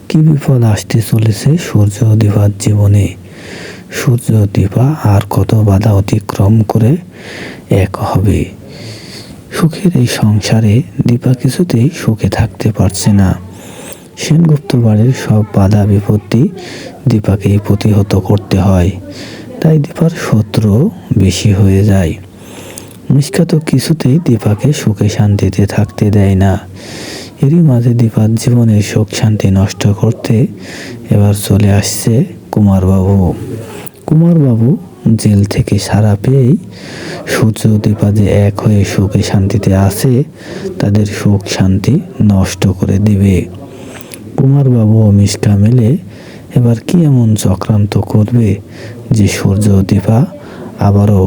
কি বিপদ আসতে চলেছে সূর্য ও দীপার জীবনে। সূর্য ও দীপা আর কত বাধা অতিক্রম করে এক হবে। সুখের এই সংসারে দীপা কিছুতেই সুখে থাকতে পারছে না। সেনগুপ্ত বাড়ির সব বাধা বিপত্তি দীপাকেই প্রতিহত করতে হয়। তাই দীপার শত্রু বেশি হয়ে যায়। মিশকা তো কিছুতেই দীপাকে সুখে শান্তিতে থাকতে দেয় না। এরই মাঝে দীপার জীবনের সুখ শান্তি নষ্ট করতে এবার চলে আসছে কুমারবাবু। কুমারবাবু জেল থেকে ছাড়া পেয়েই সূর্য দীপা যে এক হয়ে সুখে শান্তিতে আছে তাদের সুখ শান্তি নষ্ট করে দিবে। কুমারবাবু ও মিশকা মিলে এবার কি এমন চক্রান্ত করবে যে সূর্য দীপা আবারও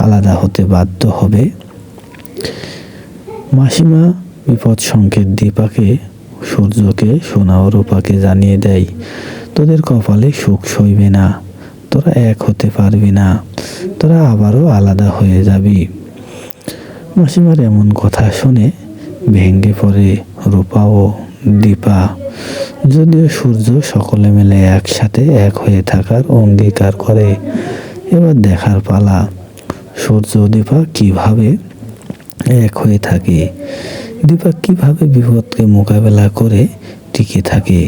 আলাদা হতে বাধ্য হবে। মাসিমা বিপদ সংকেত দীপাকে সূর্যকে সোনা ও রূপাকে জানিয়ে দেয়, তোদের কপালে সুখ সইবে না, তোরা এক হতে পারবি না, তোরা আবারও আলাদা হয়ে যাবি। মাসিমার এমন কথা শুনে ভেঙে পড়ে রূপা ও দীপা। যদিও সূর্য সকলে মিলে একসাথে এক হয়ে থাকার অঙ্গীকার করে। এবার দেখার পালা সূর্য দীপা কিভাবে এক হয়ে থাকে, দীপা কিভাবে বিপদকে মোকাবেলা করে টিকে থাকে।